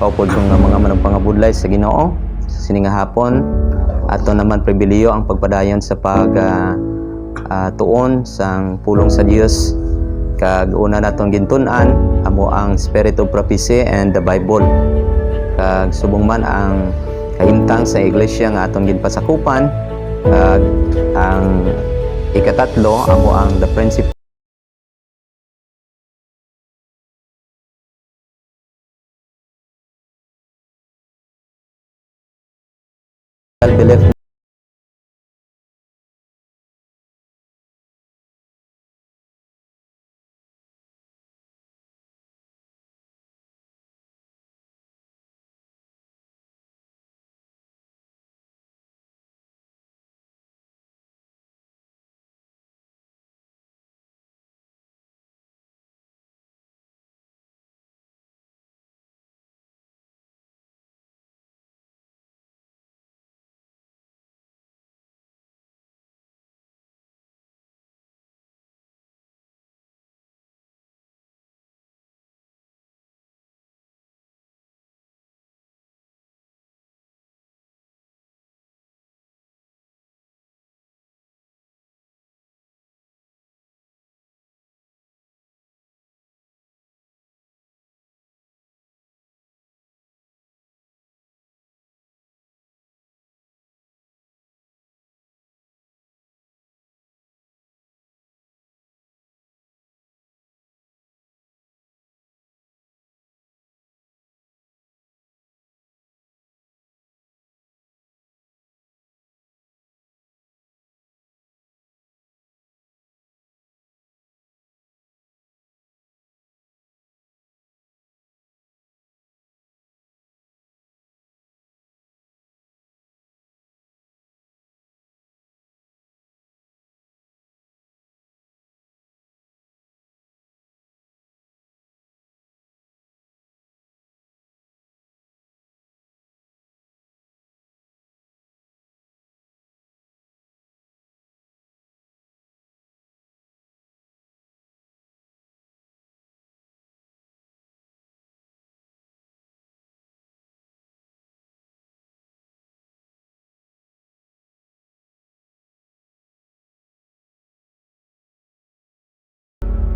kaupod kong nga mga managpangabudlay sa Ginoo sining nga hapon. Ato naman pribiliyo ang pagpadayon sa tuon sang pulong sa Dios. Kag una natong gintun-an amo ang Spirit of Prophecy and the Bible. Kag subong man ang kahimtang sa iglesia nga atong ginpasakupan. Kag ang ikatatlo amo ang the principle belief.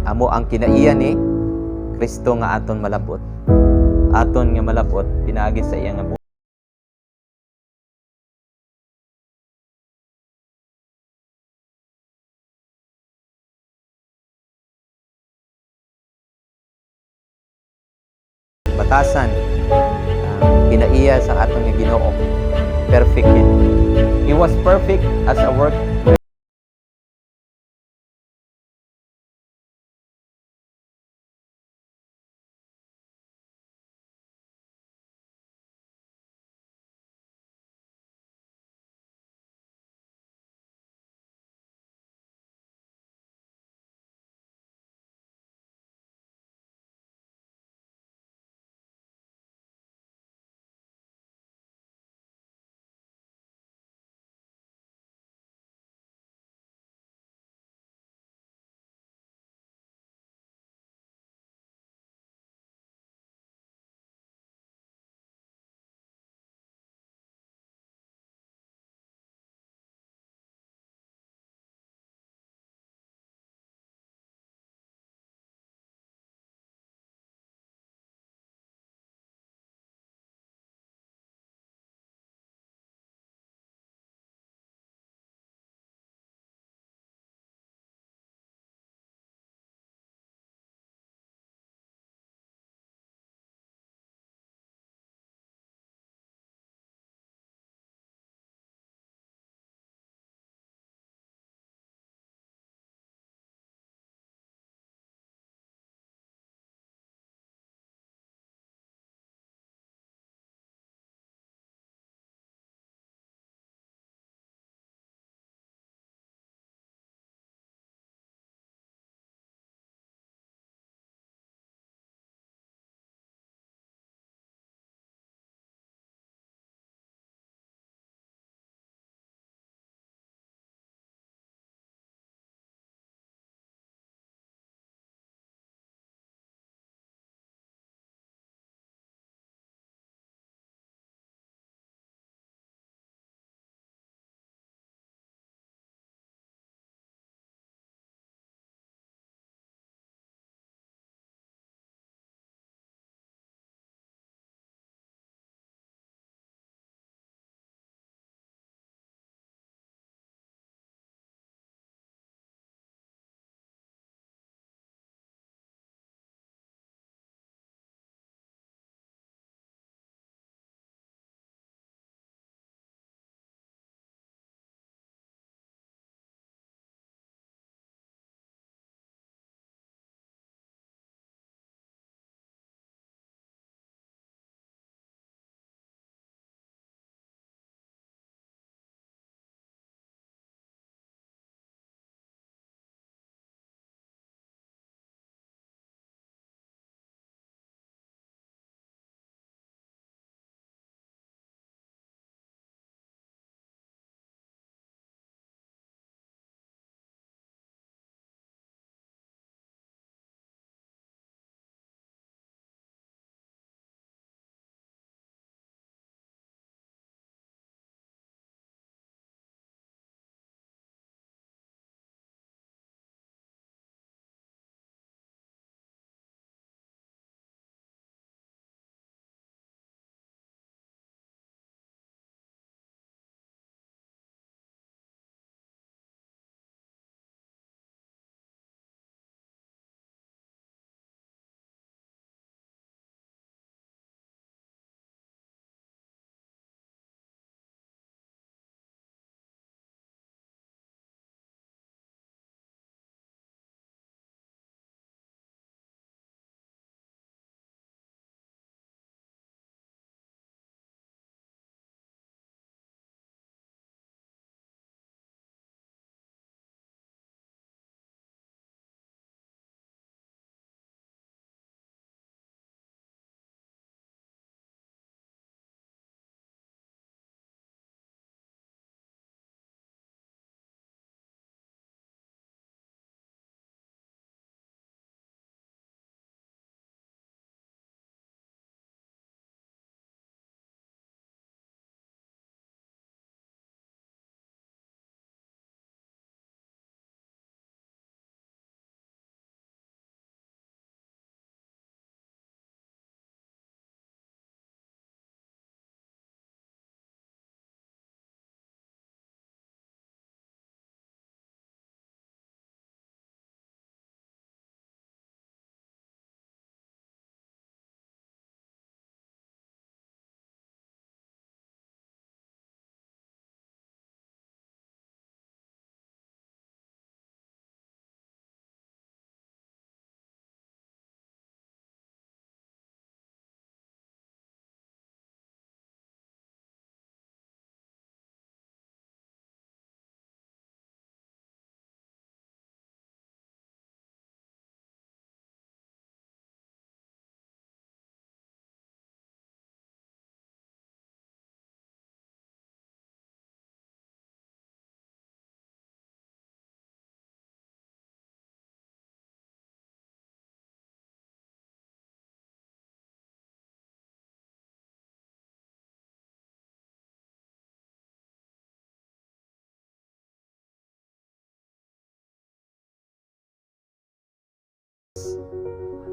Amo ang kinaiya ni Kristo nga aton malabot. Aton nga malabot pinaagi sa iya nga batasan ang kinaiya sa aton nga Ginoo. Perfect yun. He was perfect as a work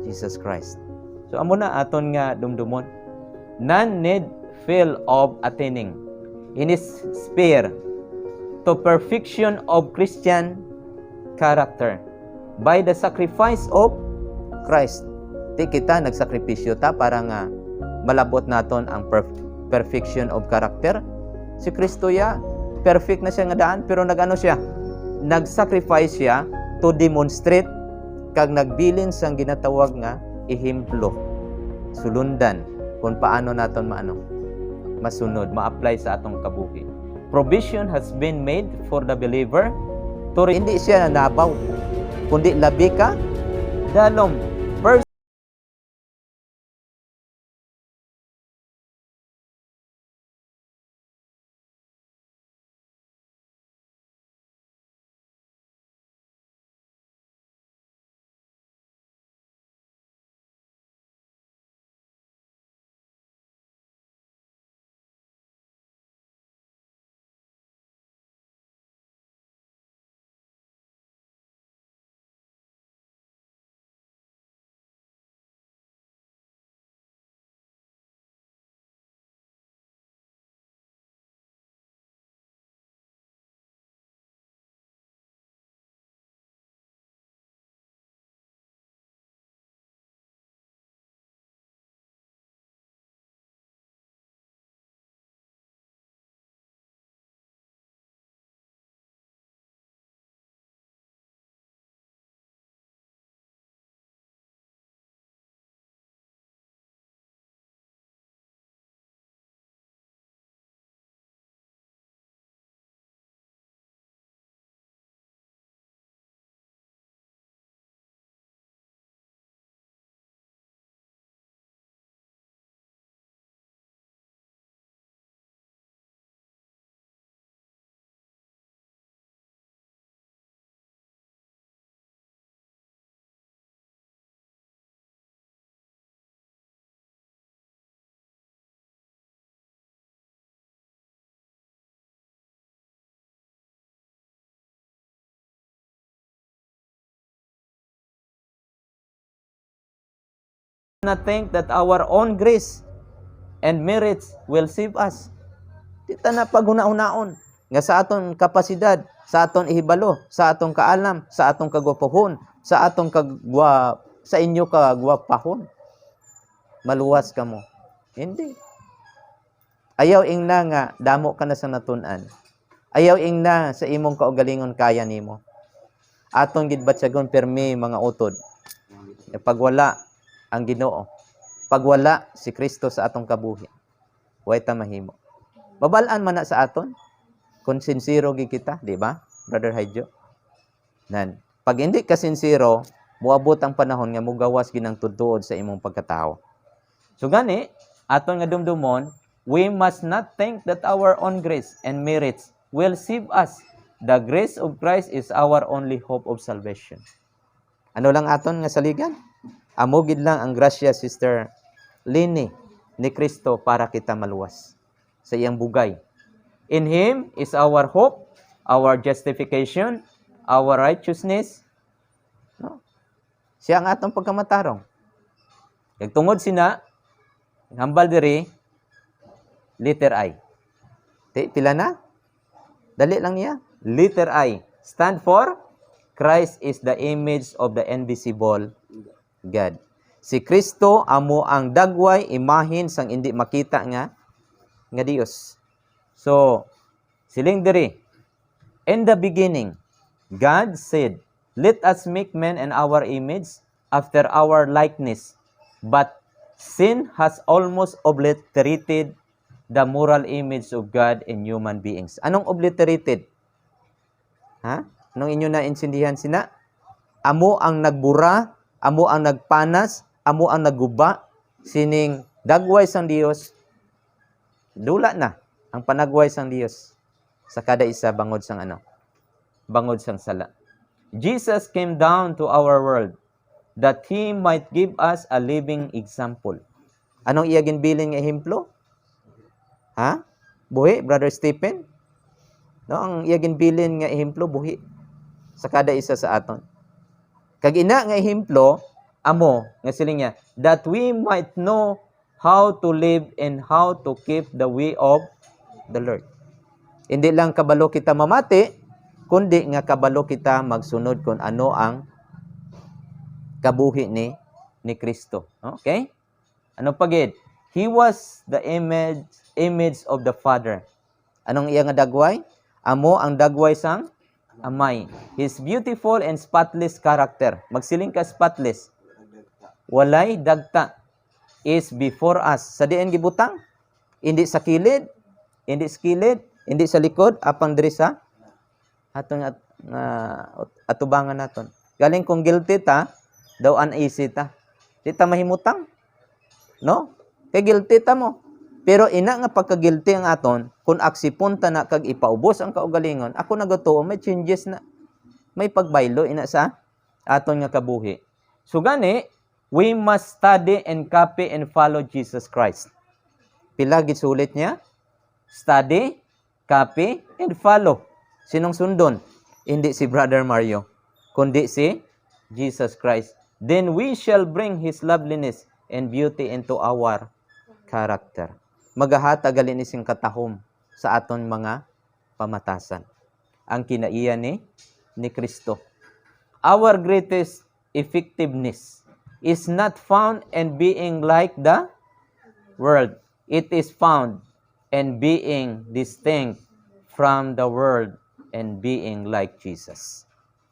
Jesus Christ. So amo na aton nga dumdumon. None need fail of attaining in his sphere to perfection of Christian character by the sacrifice of Christ. Di kita nagsakripisyo ta para nga malabot naton ang perfection of character. Si Kristo ya, perfect na siya nga daan, pero nagano siya? Nag-sacrifice siya to demonstrate kag nagbilin sang ginatawag nga ehemplo. Sulundan kung paano naton masunod, ma-apply sa atong kabuhi. Provision has been made for the believer to hindi siya nabaw, kundi labi ka dalom. First, not think that our own grace and merits will save us. Dita na paghuna-hunaon nga sa aton kapasidad, sa aton ihibalo, sa atong kaalam, sa atong kagwapohon, sa atong sa inyo kagwapahon. Maluwas ka mo. Hindi. Ayaw ingna nga damo ka na sa natun-an. Ayaw ingna sa imong kaugalingon kaya nimo. Atong gidbatsagon permi mga utod. Pagwala ang Ginoo, pagwala si Kristo sa atong kabuhi, way ta mahimo. Babalaan man na sa aton kung sincero gid kita, di ba? Brother Haijo. Nan, pag hindi ka sincero, moabot ang panahon nga mugawas ginang tudtuod sa imong pagkatao. So gani, aton nga dumdumon, we must not think that our own grace and merits will save us. The grace of Christ is our only hope of salvation. Ano lang aton nga saligan? Amugid lang ang grasya, Sister Lini, ni Kristo para kita maluwas sa iyang bugay. In Him is our hope, our justification, our righteousness. No? Siya ang atong pagkamatarong. Tungod sina, hambal diri, letter I. Pila na? Dali lang niya. Letter I. Stand for, Christ is the image of the invisible God. Si Kristo amo ang dagway imahin sang indi makita nga Dios. So, siling diri, in the beginning, God said, let us make man in our image after our likeness. But sin has almost obliterated the moral image of God in human beings. Anong obliterated? Ha? Anong inyo na insindihan sina? Amo ang nagbura, amo ang nagpanas, amo ang nagguba, sining dagway sang Dios, dula na ang panagway sang Dios sa kada isa bangod sang bangod sang sala. Jesus came down to our world that He might give us a living example. Anong iya ginbilin nga ehemplo? Ha? Buhi, Brother Stephen? No, ang iya ginbilin nga ehemplo, buhi sa kada isa sa aton. Kag ina nga ehemplo, amo nga siling niya, that we might know how to live and how to keep the way of the Lord. Hindi lang kabalo kita mamati, kundi nga kabalo kita magsunod kung ano ang kabuhi ni Kristo. Okay? Ano pagid? He was the image of the Father. Anong iya nga dagway? Amo ang dagway sang amay. His beautiful and spotless character. Magsiling ka spotless. Walay dagta is before us. Sa diin gibutang? Hindi sa kilid, hindi sa likod, apang diri sa atong atubangan naton. Galing kung guilty ta, daw uneasy ta. Di ta mahimutang. No? Kay guilty ta mo. Pero ina nga pagka-guilty ang aton, kung aksipon ta na kag ipaubos ang kaugalingon, ako nagatuo, may changes na. May pagbaylo ina sa aton nga kabuhi. So gani, we must study and copy and follow Jesus Christ. Pila gisulit niya? Study, copy, and follow. Sinong sundon? Hindi si Brother Mario, kundi si Jesus Christ. Then we shall bring His loveliness and beauty into our character. Magahatag alin ising katahom sa aton mga pamatasan. Ang kinaiya ni Kristo. Our greatest effectiveness is not found in being like the world. It is found in being distinct from the world and being like Jesus.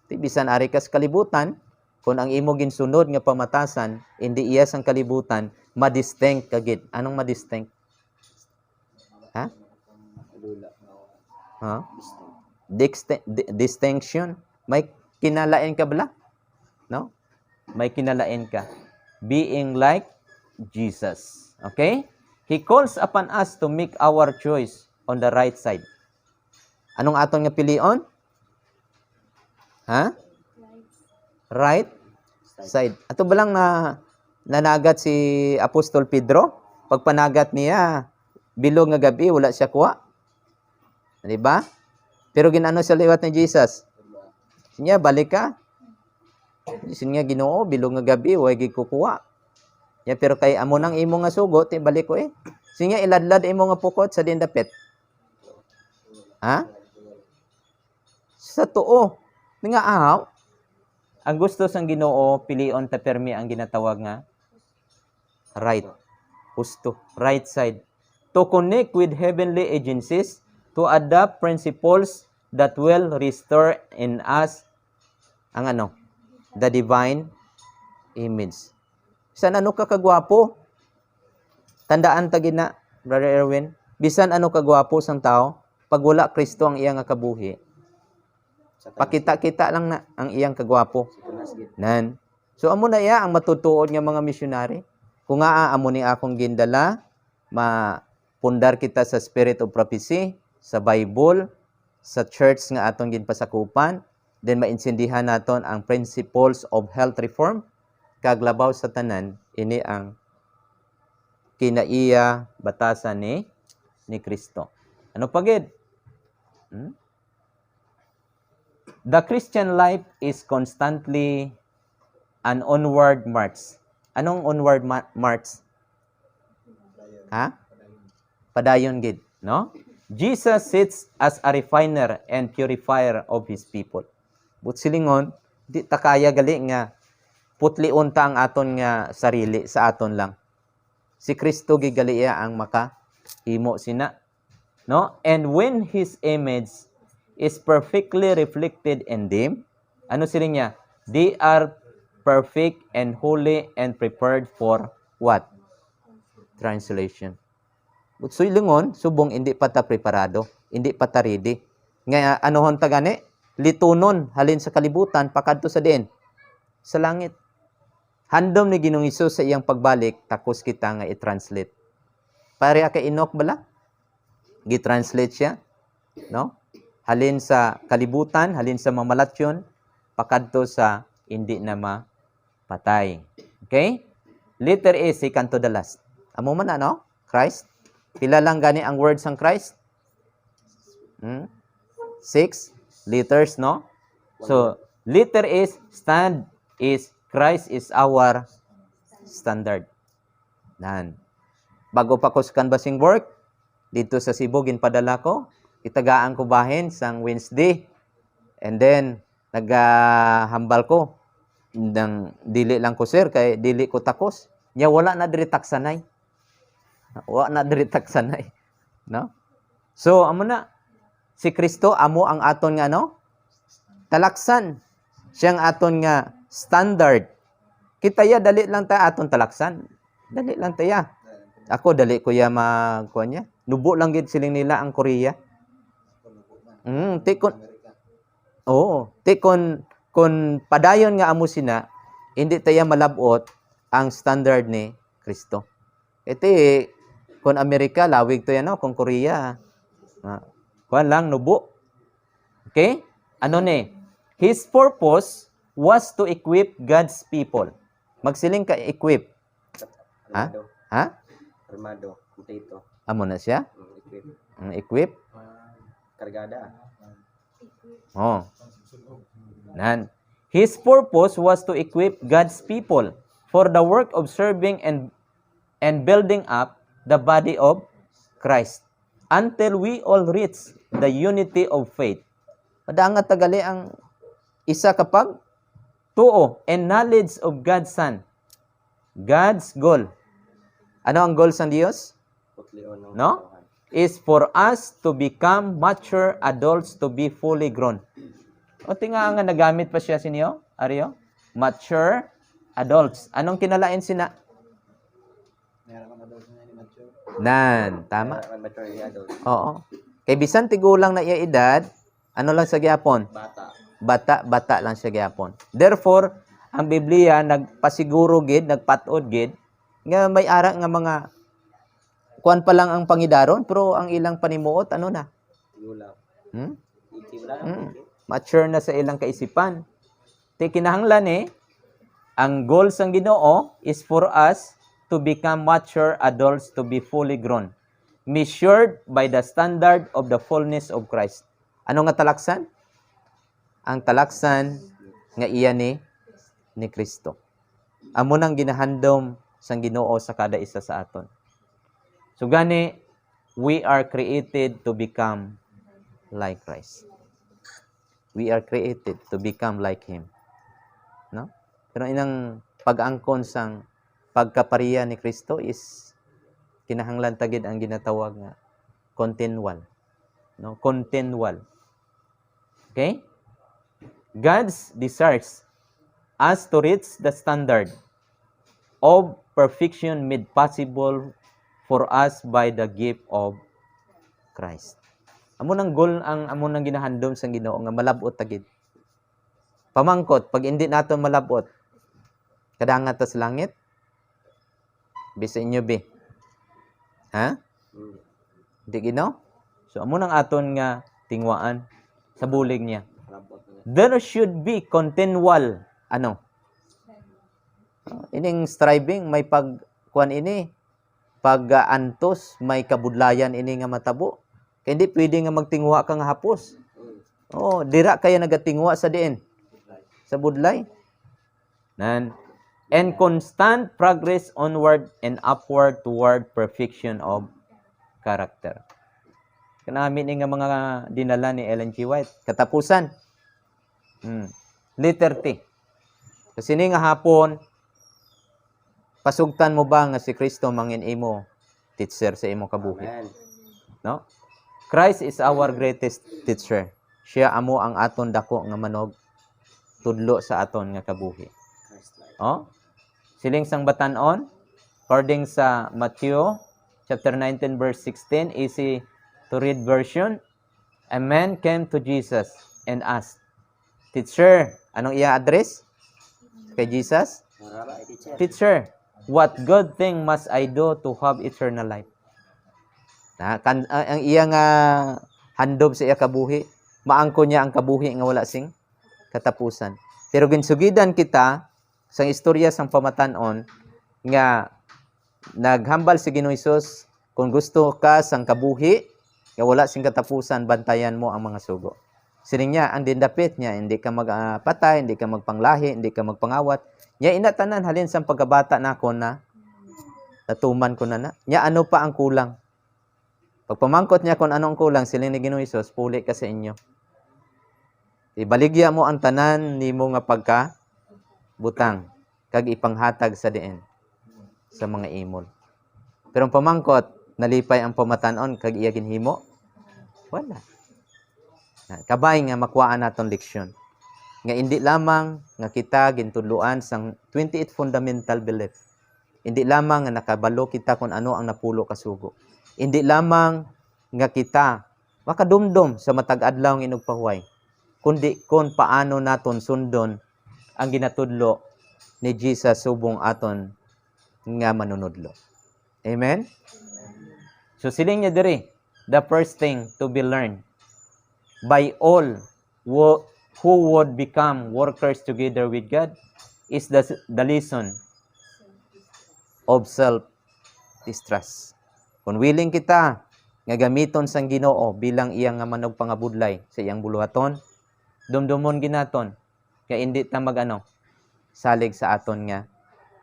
Bisan ari kas kalibutan, kung ang imo ginsunod nga pamatasan, hindi iya sang kalibutan, madistinct kagid. Anong madistinct? Ha? Ha? Distinction. May kinalain ka bala? No? May kinalain ka. Being like Jesus. Okay? He calls upon us to make our choice on the right side. Anong aton nga pilion? Ha? Right side. Ato ba lang na nanagat si Apostol Pedro? Pagpanagat niya, bilog nga gabi, wala siya kuha. Di ba? Pero ginano sa liwat ni Jesus? Sinya, balik ka. Sinya, Ginoo, bilog nga gabi, huwag kukuha. Ya, pero kay amo nang imo nga sugot, balik ko eh. Sinya, iladlad imo nga pukot sa dindapit. Ha? Sa tuo. Nga ahaw. Ang gusto sang Ginoo, pilion ta permi ang ginatawag nga right. Gusto. Right side. To connect with heavenly agencies, to adopt principles that will restore in us ang the divine image. Bisan ano ka kagwapo? Tandaan ta gina, Brother Erwin, bisan ano kagwapo sang tao, pag wala Kristo ang iyang kabuhi, pakita-kita lang na ang iyang kagwapo. Nan. So amo na iya ang matutuod nga mga misyonary. Kung amo ni akong gindala, pundar kita sa Spirit of Prophecy, sa Bible, sa church nga atong ginpasakupan, then maintindihan naton ang principles of health reform, kaglabaw sa tanan, ini ang kinaiya batasan ni Kristo. Ano pagid? The Christian life is constantly an onward march. Anong onward march? Ha? Padayon gid, no? Jesus sits as a refiner and purifier of His people. But silingon, di ta kaya gali nga putlion ta ang aton nga sarili sa aton lang. Si Kristo gigali ang makahimo sina, no? And when His image is perfectly reflected in them, ano siling niya? They are perfect and holy and prepared for what? Translation. But lingon, subong hindi pa ta preparado, hindi pa ta ready. Nga anohon ta gani? Litunon halin sa kalibutan pakadto sa diin sa langit. Handom ni Ginoong Hesus sa iyang pagbalik, takos kita nga i-translate. Pare kay Enoch bala? Gi-translate siya, no? Halin sa kalibutan, halin sa mamalatyon, pakadto sa hindi na mapatay. Okay? Letter A, second to the last. Amo man ano? Christ. Pila lang gani ang words ng Christ? 6 letters, no? So, letter is stand is Christ is our standard. Nan. Bago pa ko sa canvassing work, dito sa Cebu, ginpadala ko. Itagaan ko bahin sang Wednesday. And then, naghambal ko. Nang dili lang ko, sir, kay dili ko takos. Nya wala na diri taksanay. Wala na diri taksanay. No? So, amo na. Si Kristo, amo ang aton nga, no? Talaksan. Siyang aton nga standard. Kita ya, dali lang tayo aton talaksan. Dali lang tayo. Ako, dali ko ya magkuha niya. Nubo lang gid siling nila ang Korea. Tikon. Oo. Tikon, kung padayon nga amo sina, hindi tayo malabot ang standard ni Kristo. Ito kung Amerika, lawig to yan, no? Kung Korea, kuhan lang, nubo. Okay? Ano ni? His purpose was to equip God's people. Magsiling ka equip. Armado. Ha? Armado. Potato. Amo na siya? Equip. Equip? Kargada. Oh. Nan. His purpose was to equip God's people for the work of serving and building up the body of Christ until we all reach the unity of faith. Padanga tagali ang isa kapag tuo and knowledge of God's Son. God's goal. Ano ang goal sa Diyos? No? Is for us to become mature adults to be fully grown. O tinga nga nagamit pa siya sinyo, Aryo? Mature adults. Anong kinalain sina? Nan, tama. Oo. Kay bisan tigulang na iya edad, ano lang sa gyapon? Bata lang sa gyapon. Therefore, ang Biblia nagpasiguro gid, nagpatod gid nga may ara nga mga kuan pa lang ang pangidaron pero ang ilang panimuot ano na? Mature na sa ilang kaisipan. Ti kinahanglan ang goal sang Ginoo is for us to become mature adults to be fully grown, measured by the standard of the fullness of Christ. Ano nga talaksan? Ang talaksan nga iya ni Kristo. Amo nang ginahandom sang Ginoo sa kada isa sa aton. So gani, we are created to become like Christ. We are created to become like Him. No? Pero inang pag-angkon sang pagkapariya ni Kristo is kinahanglan tagid ang ginatawag nga continual. No? Continual. Okay? God's desires us to reach the standard of perfection made possible for us by the gift of Christ. Amo nang goal ang amo nang ginahandom sang Ginoo nga malabot tagid. Pamangkot pag hindi nato malabot kadangat ta sa langit bisa inyo be. Ha? Di Ginoo? So amo nang aton nga tingwaan sa bulig niya. There should be continual ining striving may pagkuan ini pag-antos may kabudlayan ini nga matabo. Kaya hindi pwede nga magtingwa ka nga hapos. Oh, dira kaya nagatingwa sa diin. Sa budlay. And constant progress onward and upward toward perfection of character. Kanami ni nga mga dinala ni Ellen G. White. Katapusan. Letter T. Kasi ni nga hapon, pasugtan mo ba nga si Kristo mangin imo teacher sa imo kabuhi? No? Christ is our greatest teacher. Siya amo ang aton dako nga manog tudlo sa aton nga kabuhi. Oh? Siling sang batan-on according sa Matthew chapter 19 verse 16, easy to read version. A man came to Jesus and asked, "Teacher, anong iya address kay Jesus? Teacher, what good thing must I do to have eternal life?" Ang iya nga handom sa iya kabuhi, maangko niya ang kabuhi nga wala sing katapusan. Pero ginsugidan kita sang istorya sang pamatan-on nga naghambal si Ginoong Hesus, kung gusto ka sang kabuhi nga wala sing katapusan, bantayan mo ang mga sugo. Sining niya, ang dindapit niya, hindi ka magpatay, hindi ka magpanglahi, hindi ka magpangawat. Niya inatanan halin sa pagkabata nako na natuman ko na. Niya ano pa ang kulang? Pagpamangkot niya kung anong kulang, siling ni Ginoong Hesus, puli ka sa inyo. Ibaligya mo ang tanan nimo nga pagka butang kag ipanghatag sa diin sa mga imol. Pero ang pamangkot, nalipay ang pamatanon kag iya ginhimo. Wala. Kabay nga makuhaan naton leksyon. Nga hindi lamang nga kita gintudloan sang 28 fundamental belief. Hindi lamang nga nakabalo kita kung ano ang napulo kasugo. Hindi lamang nga kita makadumdum sa matag adlaw ng inugpahuway, kundi kung paano naton sundon ang ginatudlo ni Jesus subong aton nga manunudlo. Amen? So siling niya diri, the first thing to be learned by all who would become workers together with God is the lesson of self-distrust. Kung willing kita nga gamiton sang Ginoo bilang iyang nga manog pangabudlay sa iyang buluhaton, dumdumon ginaton kay hindi ta salig sa aton nga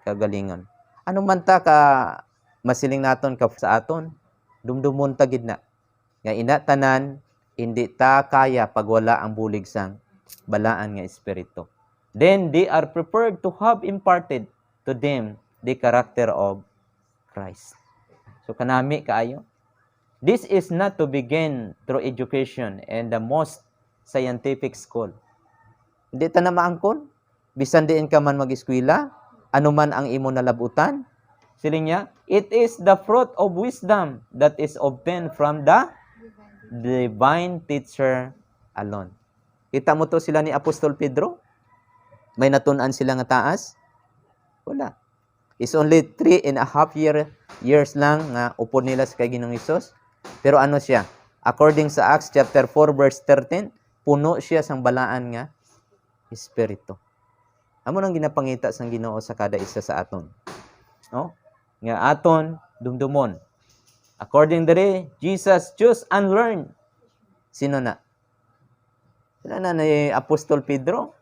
kagalingon. Ano man ta ka masiling naton ka sa aton, dumdumon ta gid na nga ina tanan hindi ta kaya pag wala ang bulig sang balaan nga espiritu. Then they are prepared to have imparted to them the character of Christ. So kanami kaayo. This is not to begin through education and the most scientific school. Hindi ta na maangkon. Bisan diin ka man mag-eskwela, ano man ang imo nalabutan, siling niya, it is the fruit of wisdom that is obtained from the divine teacher alone. Kita mo to sila ni Apostol Pedro? May natunan sila nga taas? Wala. It's only 3.5 years lang nga upod nila sa kay Ginoong Hesus. Pero ano siya? According sa Acts chapter 4 verse 13, puno siya sang balaan nga espiritu. Amo nang ginapangita sang Ginoo sa kada isa sa aton. No? Nga aton dumdumon. According dere, Jesus chose and learned. Sino na? Sino na ni Apostol Pedro?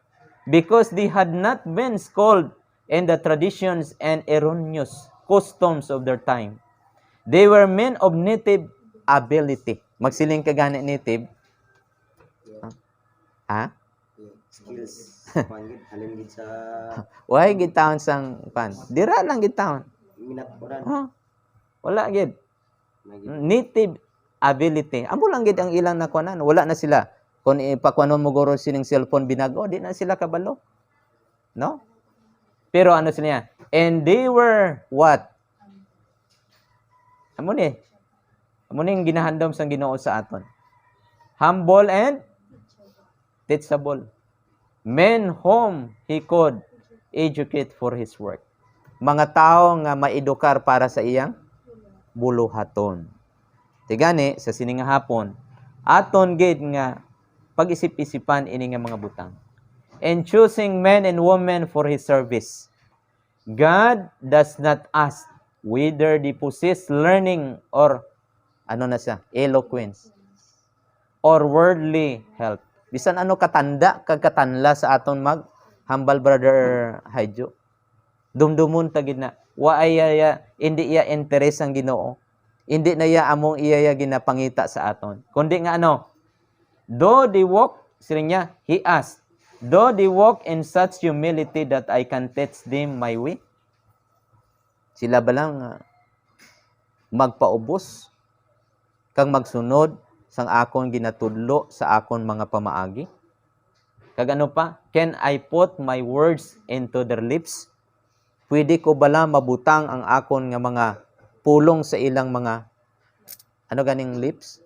Because they had not been schooled in the traditions and erroneous customs of their time. They were men of native ability. Magsiling ka gani native? Ha? Skills. Panggit, halin gid sa Why gitawon sang pan? Dira lang gitawon. minat ko ran. Wala gid. Naging Native ability. Amo lang gid ang ilang nakuanan. Wala na sila. Kung ipakuanon mo guro sining cellphone binago, di na sila kabalo. No? Pero ano sila? And they were what? Amo ni. Amo ni ang ginahandom sang Ginoo sa aton. Humble and teachable. Men whom he could educate for his work. Mga tao nga maedukar para sa iyang buluhaton. Tigani sa sining nga hapon, aton gid nga pag-isip-isipan ini nga mga butang. And choosing men and women for his service. God does not ask whether they possess learning or eloquence or worldly help. Bisan ano katanda kag katanla sa aton hambal brother Haijo. Dumdumon ta gid na wa iya hindi iya interes ang Ginoo. Hindi na iya among iya ginapangita sa aton. Kundi nga though they walk, siring niya, he asked, though they walk in such humility that I can teach them my way. Sila ba lang magpaubos kang magsunod sang akon ginatudlo sa akon mga pamaagi? Kag ano pa? Can I put my words into their lips? Pwede ko bala mabutang ang akon nga mga pulong sa ilang mga ganing lips?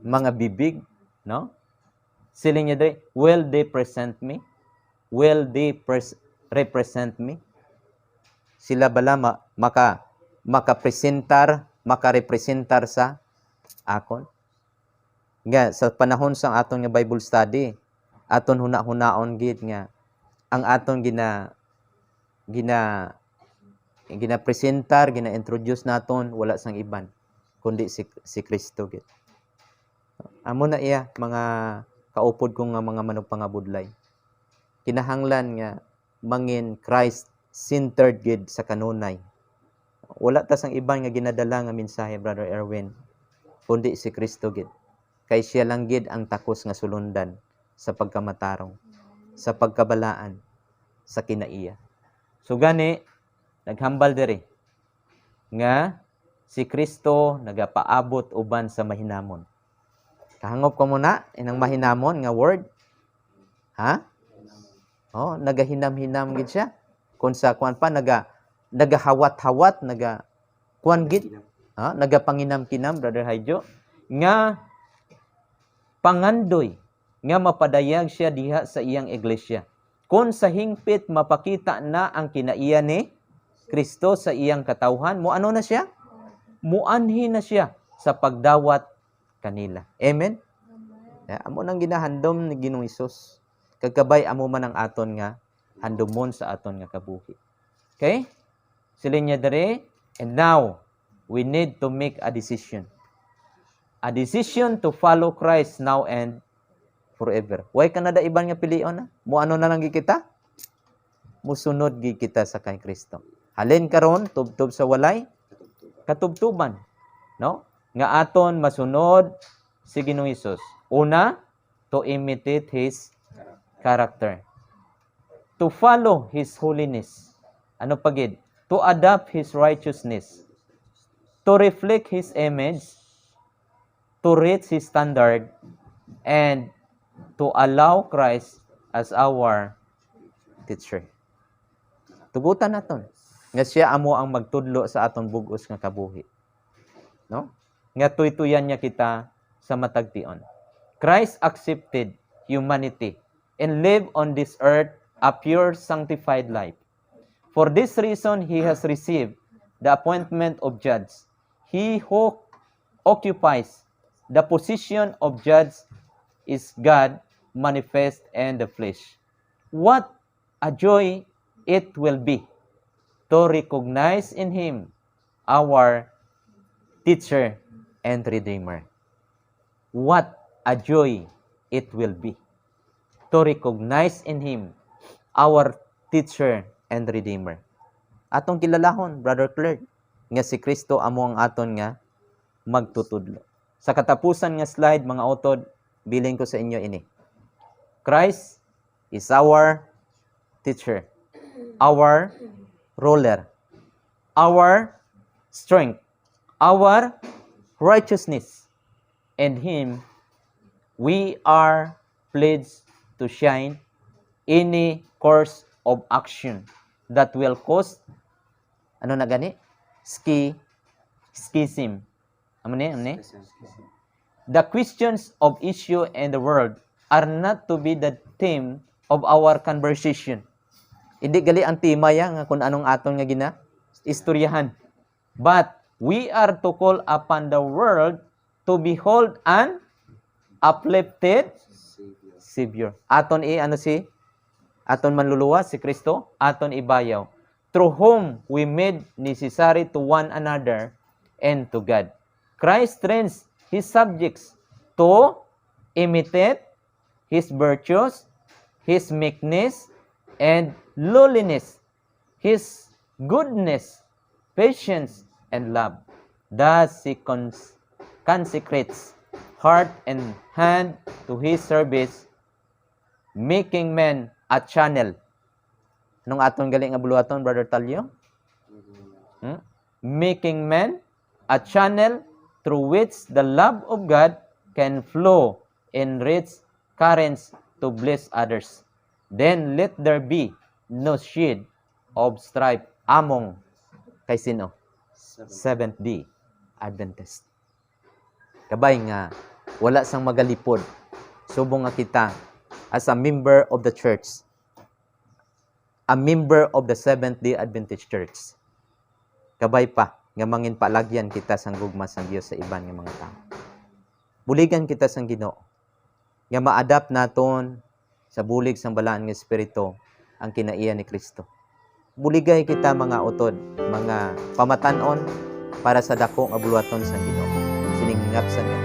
Mga bibig, no? Siling niya day, will they present me? Will they represent me? Sila bala makarepresentar sa akon? Nga sa panahon sang aton nga Bible study, aton huna-hunaon gid nga ang aton gina-presentar, gina-introduce naton wala sang iban kundi si Kristo gid. Amo na iya mga kaupod ko nga mga manok pangabudlay. Kinahanglan nga mangin Christ-centered gid sa kanunay. Wala tas ang iban nga ginadala nga mensahe, Brother Erwin, kundi si Kristo gid. Kay siya lang gid ang takos nga sulundan sa pagkamatarong, sa pagkabalaan, sa kinaiya. So gani, naghambal diri nga si Kristo nagapaabot uban sa mahinamon. Kahangop ko muna inang mahinamon nga word. Ha? Oh, nagahinam-hinam gid siya. Kung sa kuan pa nagahawat-hawat, kuan gid. Ha? Nagapanginam-kinam, Brother Haijo, nga pangandoy nga mapadayag siya diha sa iyang iglesia. Kung sa hingpit mapakita na ang kinaiya ni Kristo sa iyang katawhan, muano na siya? Muanhi na siya sa pagdawat kanila. Amen? Amo nang ginahandom ni Ginoong Hesus. Kagkabay amo man ang aton nga handomon sa aton nga kabuhi. Okay? Silin niya dere, and now we need to make a decision. A decision to follow Christ now and forever. Way ka na da iban nga pilion na? Muano na lang gi kita? Musunod gi kita sa kay Kristo. Halin karon tubtob sa walay katubtuban, no? Nga aton masunod si Ginoong Hesus. Una, to imitate His character. To follow His holiness. Ano pagid? To adopt His righteousness. To reflect His image. To reach His standard. And to allow Christ as our teacher. Tugutan naton nga siya amo ang magtudlo sa aton bug-os nga kabuhi. No? Nga tuytuyan niya kita sa matagtion. Christ accepted humanity and lived on this earth a pure sanctified life. For this reason he has received the appointment of judge. He who occupies the position of judge is God manifest in the flesh. What a joy it will be to recognize in Him our teacher and Redeemer. What a joy it will be to recognize in Him our teacher and Redeemer. Atong kilalahon, Brother Clerk, nga si Kristo amo ang aton nga magtutudlo. Sa katapusan nga slide, mga utod, bilin ko sa inyo ini. Christ is our teacher, our ruler, our strength, our righteousness. And Him, we are pledged to shine any course of action that will cause, ano na gani? Schism. Ano ni? The questions of issue in the world are not to be the theme of our conversation. Hindi gali ang tema ya nga kung anong aton nga istoryahan. But we are to call upon the world to behold an uplifted Savior. Aton aton manluluwa si Kristo, aton ibayaw, through whom we made necessary to one another and to God. Christ trains His subjects to imitate His virtues, His meekness, and lowliness, His goodness, patience, and love. Thus He consecrates heart and hand to His service, making men a channel. Anong aton galing nga buluhaton, Brother Talio? Making men a channel through which the love of God can flow in rich currents to bless others. Then let there be no shade of strife among kay sino? Seventh-day Adventist. Kabay nga, wala sang magalipod. Subong nga kita as a member of the church, a member of the Seventh-day Adventist Church. Kabay pa, nga mangin palagyan kita sang gugma sang Dios sa iban nga mga tao. Buligan kita sang Ginoo nga ma-adapt naton sa bulig sang balaan nga espiritu ang kinaiya ni Kristo. Buligay kita mga utod, mga pamatan-on para sa dako nga buluhaton sang Ginoo. Siningingapsan nga